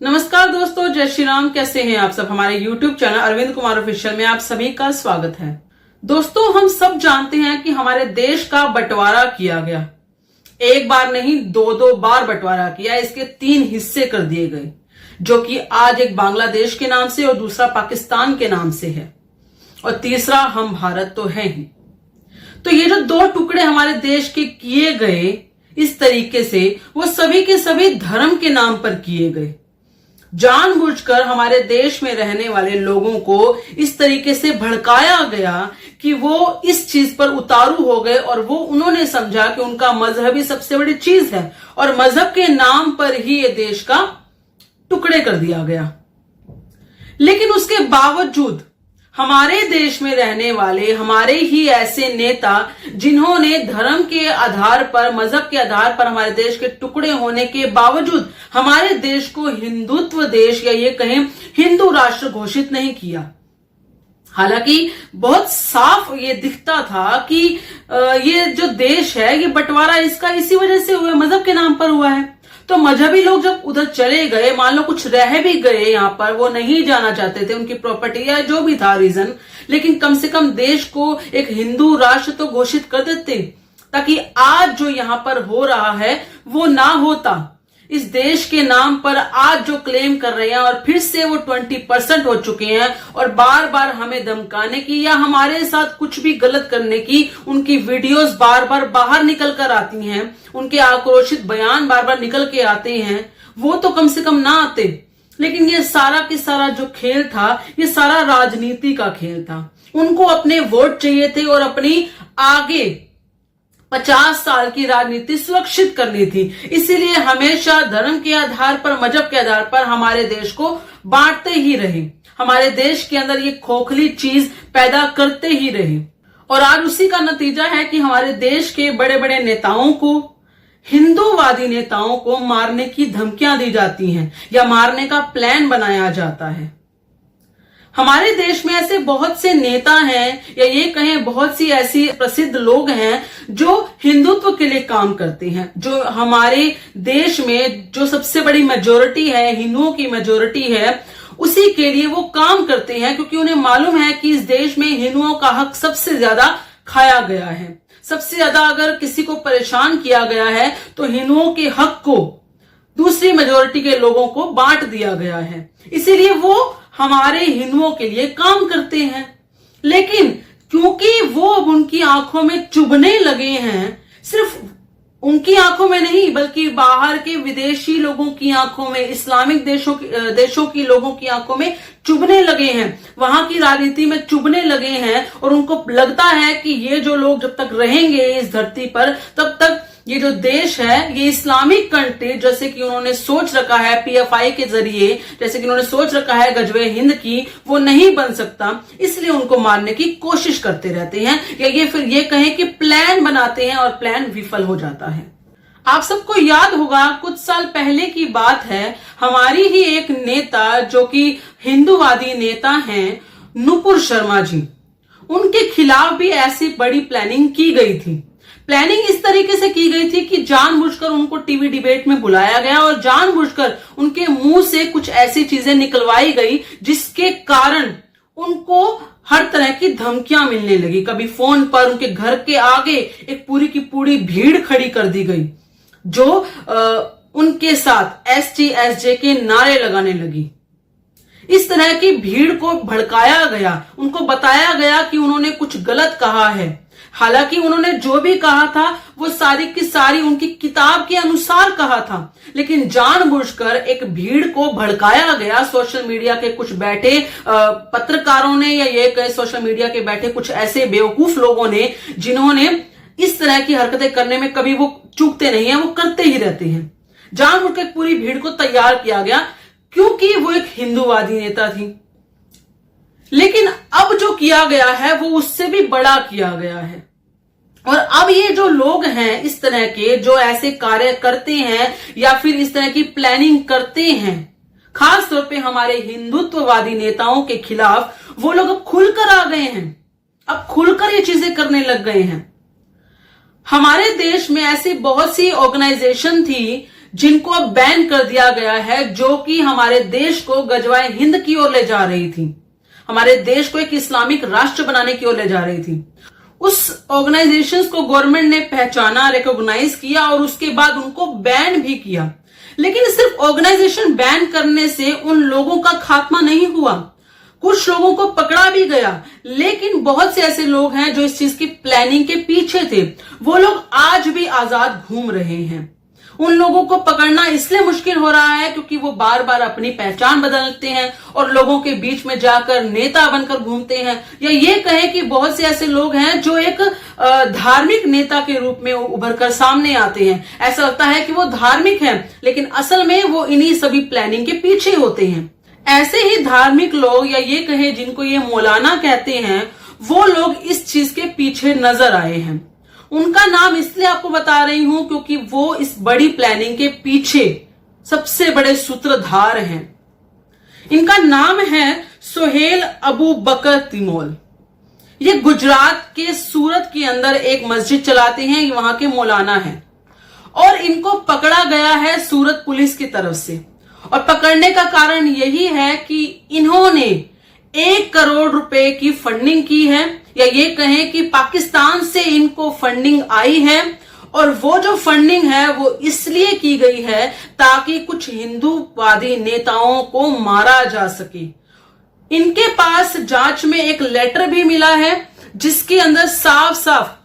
नमस्कार दोस्तों, जय श्री राम। कैसे हैं आप सब। हमारे YouTube channel Arvind Kumar official में आप सभी का स्वागत है। दोस्तों, हम सब जानते हैं कि हमारे देश का बंटवारा किया गया। एक बार नहीं, दो बार बंटवारा किया। इसके 3 हिस्से कर दिए गए, जो कि आज एक बांग्लादेश के नाम से और दूसरा पाकिस्तान के नाम से है और तीसरा हम भारत तो है ही। तो ये जो 2 टुकड़े हमारे देश के किए गए इस तरीके से, वो सभी के सभी धर्म के नाम पर किए गए। जानबूझकर हमारे देश में रहने वाले लोगों को इस तरीके से भड़काया गया कि वो इस चीज पर उतारू हो गए और वो उन्होंने समझा कि उनका मजहब ही सबसे बड़ी चीज है और मजहब के नाम पर ही ये देश का टुकड़े कर दिया गया। लेकिन उसके बावजूद हमारे देश में रहने वाले हमारे ही ऐसे नेता, जिन्होंने धर्म के आधार पर, मजहब के आधार पर हमारे देश के टुकड़े होने के बावजूद हमारे देश को हिंदुत्व देश या ये कहें हिंदू राष्ट्र घोषित नहीं किया। हालांकि बहुत साफ ये दिखता था कि ये जो देश है, ये बंटवारा इसका इसी वजह से हुआ, मजहब के नाम पर हुआ है। तो मजहबी लोग जब उधर चले गए, मान लो कुछ रह भी गए यहां पर, वो नहीं जाना चाहते थे, उनकी प्रॉपर्टी या जो भी था रीजन, लेकिन कम से कम देश को एक हिंदू राष्ट्र तो घोषित कर देते, ताकि आज जो यहां पर हो रहा है वो ना होता। इस देश के नाम पर आज जो क्लेम कर रहे हैं और फिर से वो 20% हो चुके हैं और बार बार हमें धमकाने की या हमारे साथ कुछ भी गलत करने की उनकी वीडियोस बार बार बाहर निकल कर आती हैं, उनके आक्रोशित बयान बार बार निकल के आते हैं, वो तो कम से कम ना आते। लेकिन ये सारा की सारा जो खेल था, ये सारा राजनीति का खेल था। उनको अपने वोट चाहिए थे और अपनी आगे 50 साल की राजनीति सुरक्षित करनी थी। इसीलिए हमेशा धर्म के आधार पर, मजहब के आधार पर हमारे देश को बांटते ही रहे, हमारे देश के अंदर ये खोखली चीज पैदा करते ही रहे। और आज उसी का नतीजा है कि हमारे देश के बड़े बड़े नेताओं को, हिंदूवादी नेताओं को मारने की धमकियां दी जाती हैं या मारने का प्लान बनाया जाता है। हमारे देश में ऐसे बहुत से नेता हैं या ये कहें बहुत सी ऐसी प्रसिद्ध लोग हैं जो हिंदुत्व के लिए काम करते हैं, जो हमारे देश में जो सबसे बड़ी मेजोरिटी है, हिंदुओं की मेजोरिटी है, उसी के लिए वो काम करते हैं, क्योंकि उन्हें मालूम है कि इस देश में हिंदुओं का हक सबसे ज्यादा खाया गया है। सबसे ज्यादा अगर किसी को परेशान किया गया है तो हिंदुओं के हक को दूसरी मेजोरिटी के लोगों को बांट दिया गया है। इसीलिए वो हमारे हिंदुओं के लिए काम करते हैं। लेकिन क्योंकि वो अब उनकी आंखों में चुभने लगे हैं, सिर्फ उनकी आंखों में नहीं बल्कि बाहर के विदेशी लोगों की आंखों में, इस्लामिक देशों की लोगों की आंखों में चुभने लगे हैं, वहां की राजनीति में चुभने लगे हैं और उनको लगता है कि ये जो लोग जब तक रहेंगे इस धरती पर, तब तक ये जो देश है, ये इस्लामिक कंट्री, जैसे कि उन्होंने सोच रखा है PFI के जरिए, जैसे कि उन्होंने सोच रखा है गजवे हिंद की, वो नहीं बन सकता। इसलिए उनको मारने की कोशिश करते रहते हैं या ये फिर ये कहें कि प्लान बनाते हैं और प्लान विफल हो जाता है। आप सबको याद होगा, कुछ साल पहले की बात है, हमारी ही एक नेता जो कि हिंदूवादी नेता हैं, नुपुर शर्मा जी, उनके खिलाफ भी ऐसी बड़ी प्लानिंग की गई थी। प्लानिंग इस तरीके से की गई थी कि जानबूझकर उनको टीवी डिबेट में बुलाया गया और जानबूझकर उनके मुंह से कुछ ऐसी चीजें निकलवाई गई जिसके कारण उनको हर तरह की धमकियां मिलने लगी। कभी फोन पर उनके घर के आगे एक पूरी की पूरी भीड़ खड़ी कर दी गई जो उनके साथ ST SJ के नारे लगाने लगी। इस तरह की भीड़ को भड़काया गया, उनको बताया गया कि उन्होंने कुछ गलत कहा है। हालांकि उन्होंने जो भी कहा था वो सारी की सारी उनकी किताब के अनुसार कहा था, लेकिन जानबूझकर एक भीड़ को भड़काया गया। सोशल मीडिया के कुछ बैठे पत्रकारों ने या ये कहे सोशल मीडिया के बैठे कुछ ऐसे बेवकूफ लोगों ने, जिन्होंने इस तरह की हरकतें करने में कभी वो चूकते नहीं है, वो करते ही रहते हैं। जानबूझकर पूरी भीड़ को तैयार किया गया क्योंकि वो एक हिंदूवादी नेता थी। लेकिन अब जो किया गया है वो उससे भी बड़ा किया गया है। और अब ये जो लोग हैं इस तरह के, जो ऐसे कार्य करते हैं या फिर इस तरह की प्लानिंग करते हैं, खास तौर पे हमारे हिंदुत्ववादी नेताओं के खिलाफ, वो लोग अब खुलकर आ गए हैं, अब खुलकर ये चीजें करने लग गए हैं। हमारे देश में ऐसी बहुत सी ऑर्गेनाइजेशन थी जिनको अब बैन कर दिया गया है, जो कि हमारे देश को गजवाए हिंद की ओर ले जा रही थी, हमारे देश को एक इस्लामिक राष्ट्र बनाने की ओर ले जा रही थी। उस ऑर्गेनाइजेशंस को गवर्नमेंट ने पहचाना, रिकॉग्नाइज किया और उसके बाद उनको बैन भी किया। लेकिन सिर्फ ऑर्गेनाइजेशन बैन करने से उन लोगों का खात्मा नहीं हुआ, कुछ लोगों को पकड़ा भी गया, लेकिन बहुत से ऐसे लोग हैं जो इस चीज की प्लानिंग के पीछे थे। वो लोग आज भी आजाद घूम रहे हैं। उन लोगों को पकड़ना इसलिए मुश्किल हो रहा है क्योंकि वो बार बार अपनी पहचान बदलते हैं और लोगों के बीच में जाकर नेता बनकर घूमते हैं, या ये कहें कि बहुत से ऐसे लोग हैं जो एक धार्मिक नेता के रूप में उभर कर सामने आते हैं। ऐसा लगता है कि वो धार्मिक हैं, लेकिन असल में वो इन्हीं सभी प्लानिंग के पीछे होते हैं। ऐसे ही धार्मिक लोग, या ये कहें जिनको ये मौलाना कहते हैं, वो लोग इस चीज के पीछे नजर आए हैं। उनका नाम इसलिए आपको बता रही हूं क्योंकि वो इस बड़ी प्लानिंग के पीछे सबसे बड़े सूत्रधार हैं। इनका नाम है सोहेल अबू बकर तिमोल। ये गुजरात के सूरत के अंदर एक मस्जिद चलाते हैं, वहां के मौलाना हैं और इनको पकड़ा गया है सूरत पुलिस की तरफ से। और पकड़ने का कारण यही है कि इन्होंने 1 करोड़ रुपए की फंडिंग की है, या ये कहें कि पाकिस्तान से इनको फंडिंग आई है। और वो जो फंडिंग है वो इसलिए की गई है ताकि कुछ हिंदूवादी नेताओं को मारा जा सके। इनके पास जांच में एक लेटर भी मिला है जिसके अंदर साफ साफ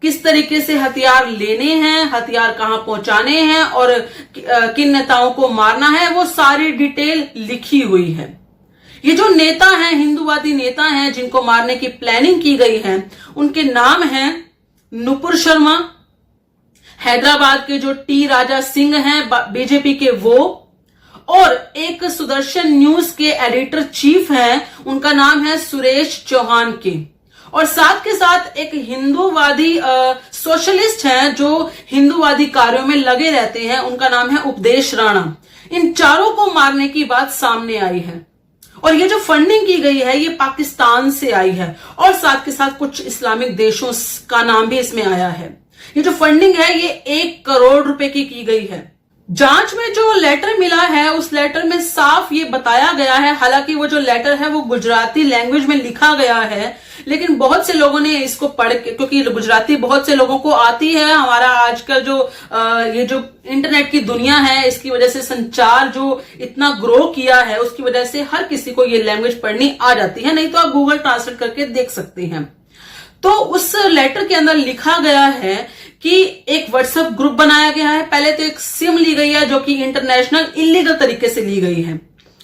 किस तरीके से हथियार लेने हैं, हथियार कहां पहुंचाने हैं और किन नेताओं को मारना है, वो सारी डिटेल लिखी हुई है। ये जो नेता हैं, हिंदूवादी नेता हैं जिनको मारने की प्लानिंग की गई है, उनके नाम हैं नुपुर शर्मा, हैदराबाद के जो टी राजा सिंह हैं बीजेपी के वो, और एक सुदर्शन न्यूज के एडिटर चीफ हैं, उनका नाम है सुरेश चौहान के, और साथ के साथ एक हिंदूवादी सोशलिस्ट हैं जो हिंदूवादी कार्यों में लगे रहते हैं, उनका नाम है उपदेश राणा। इन चारों को मारने की बात सामने आई है। और ये जो फंडिंग की गई है ये पाकिस्तान से आई है और साथ के साथ कुछ इस्लामिक देशों का नाम भी इसमें आया है। ये जो फंडिंग है ये 1 करोड़ रुपए की गई है। जांच में जो लेटर मिला है उस लेटर में साफ ये बताया गया है, हालांकि वो जो लेटर है वो गुजराती लैंग्वेज में लिखा गया है, लेकिन बहुत से लोगों ने इसको पढ़ के, क्योंकि गुजराती बहुत से लोगों को आती है, हमारा आजकल जो ये जो इंटरनेट की दुनिया है इसकी वजह से संचार जो इतना ग्रो किया है उसकी वजह से हर किसी को ये लैंग्वेज पढ़नी आ जाती है, नहीं तो आप गूगल ट्रांसलेट करके देख सकते हैं। तो उस लेटर के अंदर लिखा गया है कि एक व्हाट्सएप ग्रुप बनाया गया है। पहले तो एक सिम ली गई है जो कि इंटरनेशनल इलीगल तरीके से ली गई है।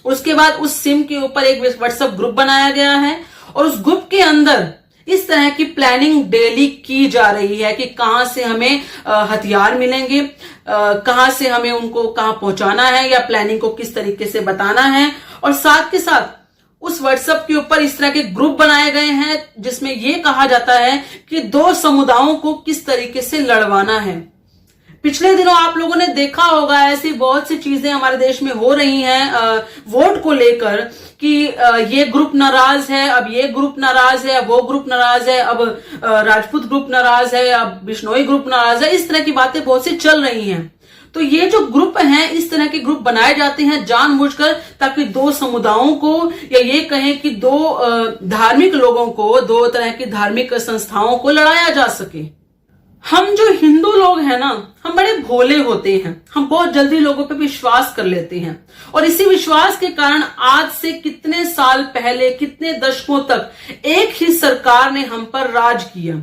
उसके बाद उस सिम के ऊपर एक व्हाट्सएप ग्रुप बनाया गया है और उस ग्रुप के अंदर इस तरह की प्लानिंग डेली की जा रही है कि कहां से हमें हथियार मिलेंगे, कहां से हमें उनको कहां पहुंचाना है, या प्लानिंग को किस तरीके से बताना है। और साथ के साथ उस व्हाट्सएप के ऊपर इस तरह के ग्रुप बनाए गए हैं जिसमें यह कहा जाता है कि 2 समुदायों को किस तरीके से लड़वाना है। पिछले दिनों आप लोगों ने देखा होगा ऐसी बहुत सी चीजें हमारे देश में हो रही हैं वोट को लेकर कि ये ग्रुप नाराज है, अब ये ग्रुप नाराज है, अब वो ग्रुप नाराज है, अब राजपूत ग्रुप नाराज है, अब बिश्नोई ग्रुप नाराज है। इस तरह की बातें बहुत सी चल रही हैं। तो ये जो ग्रुप हैं, इस तरह के ग्रुप बनाए जाते हैं जानबूझकर ताकि 2 समुदायों को, या ये कहें कि 2 धार्मिक लोगों को, 2 तरह की धार्मिक संस्थाओं को लड़ाया जा सके। हम जो हिंदू लोग हैं ना, हम बड़े भोले होते हैं, हम बहुत जल्दी लोगों पे विश्वास कर लेते हैं और इसी विश्वास के कारण आज से कितने साल पहले, कितने दशकों तक एक ही सरकार ने हम पर राज किया।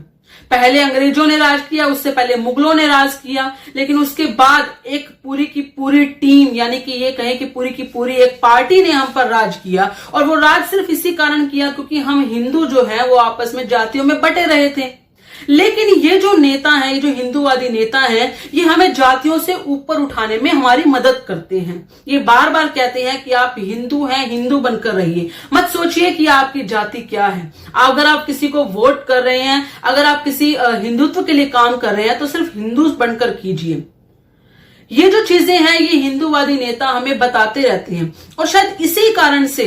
पहले अंग्रेजों ने राज किया, उससे पहले मुगलों ने राज किया, लेकिन उसके बाद एक पूरी की पूरी टीम, यानी कि ये कहें कि पूरी की पूरी एक पार्टी ने हम पर राज किया। और वो राज सिर्फ इसी कारण किया क्योंकि हम हिंदू जो है वो आपस में जातियों में बटे रहे थे। लेकिन ये जो नेता हैं, ये जो हिंदूवादी नेता हैं, ये हमें जातियों से ऊपर उठाने में हमारी मदद करते हैं। ये बार बार कहते हैं कि आप हिंदू हैं, हिंदू बनकर रहिए, मत सोचिए कि आपकी जाति क्या है। अगर आप किसी को वोट कर रहे हैं, अगर आप किसी हिंदुत्व के लिए काम कर रहे हैं तो सिर्फ हिंदू बनकर कीजिए। ये जो चीजें हैं ये हिंदूवादी नेता हमें बताते रहते हैं और शायद इसी कारण से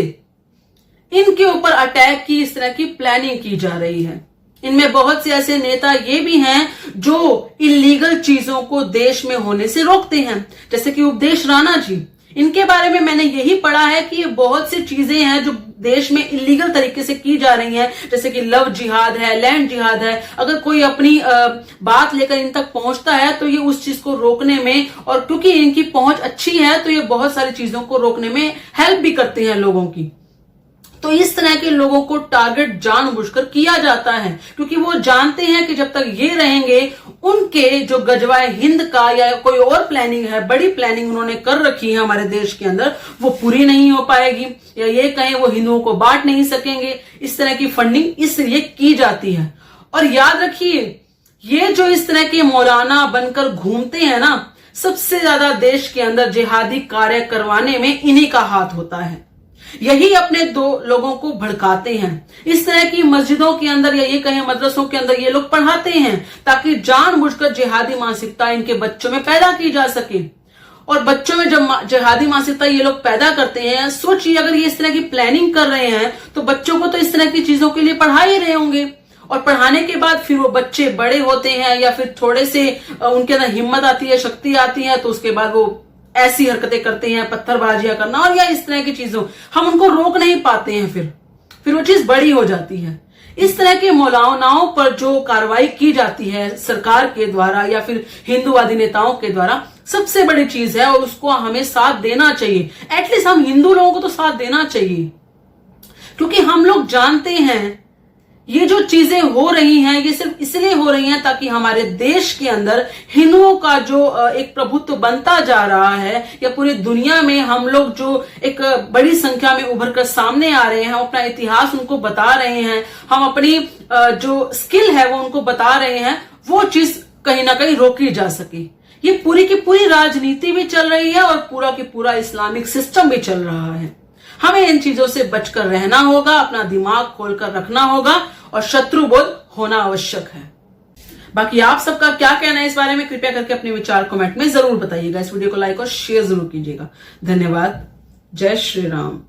इनके ऊपर अटैक की, इस तरह की प्लानिंग की जा रही है। इनमें बहुत से ऐसे नेता ये भी हैं जो इलीगल चीजों को देश में होने से रोकते हैं, जैसे कि उपदेश राणा जी। इनके बारे में मैंने यही पढ़ा है कि ये बहुत सी चीजें हैं जो देश में इलीगल तरीके से की जा रही हैं, जैसे कि लव जिहाद है, लैंड जिहाद है। अगर कोई अपनी बात लेकर इन तक पहुंचता है तो ये उस चीज को रोकने में, और क्योंकि इनकी पहुंच अच्छी है तो ये बहुत सारी चीजों को रोकने में हेल्प भी करते हैं लोगों की। तो इस तरह के लोगों को टारगेट जानबूझकर किया जाता है, क्योंकि वो जानते हैं कि जब तक ये रहेंगे उनके जो गजवाए हिंद का या कोई और प्लानिंग है, बड़ी प्लानिंग उन्होंने कर रखी है हमारे देश के अंदर, वो पूरी नहीं हो पाएगी, या ये कहें वो हिंदुओं को बांट नहीं सकेंगे। इस तरह की फंडिंग इसलिए की जाती है। और याद रखिए, ये जो इस तरह के मौलाना बनकर घूमते हैं ना, सबसे ज्यादा देश के अंदर जिहादी कार्य करवाने में इन्हीं का हाथ होता है। यही अपने दो लोगों को भड़काते हैं। इस तरह की मस्जिदों के अंदर या ये कहें मदरसों के अंदर ये लोग पढ़ाते हैं ताकि जानबूझकर जिहादी मानसिकता इनके बच्चों में पैदा की जा सके। और बच्चों में जब जिहादी मानसिकता ये लोग पैदा करते हैं, सोचिए अगर ये इस तरह की प्लानिंग कर रहे हैं तो बच्चों को तो इस तरह की चीजों के लिए पढ़ा ही रहे होंगे। और पढ़ाने के बाद फिर वो बच्चे बड़े होते हैं या फिर थोड़े से उनके अंदर हिम्मत आती है, शक्ति आती है, तो उसके बाद वो ऐसी हरकतें करते हैं, पत्थरबाजियां करना और या इस तरह की चीजों, हम उनको रोक नहीं पाते हैं, फिर वो चीज बड़ी हो जाती है। इस तरह के मौलानाओं पर जो कार्रवाई की जाती है सरकार के द्वारा या फिर हिंदूवादी नेताओं के द्वारा, सबसे बड़ी चीज है और उसको हमें साथ देना चाहिए। एटलीस्ट हम हिंदू लोगों को तो साथ देना चाहिए, क्योंकि हम लोग जानते हैं ये जो चीजें हो रही हैं ये सिर्फ इसलिए हो रही हैं ताकि हमारे देश के अंदर हिंदुओं का जो एक प्रभुत्व बनता जा रहा है, या पूरी दुनिया में हम लोग जो एक बड़ी संख्या में उभर कर सामने आ रहे हैं, हम अपना इतिहास उनको बता रहे हैं, हम अपनी जो स्किल है वो उनको बता रहे हैं, वो चीज कहीं ना कहीं रोकी जा सके। ये पूरी की पूरी राजनीति भी चल रही है और पूरा की पूरा इस्लामिक सिस्टम भी चल रहा है। हमें इन चीजों से बचकर रहना होगा, अपना दिमाग खोलकर रखना होगा और शत्रुबोध होना आवश्यक है। बाकी आप सबका क्या कहना है इस बारे में, कृपया करके अपने विचार कमेंट में जरूर बताइएगा। इस वीडियो को लाइक और शेयर जरूर कीजिएगा। धन्यवाद। जय श्री राम।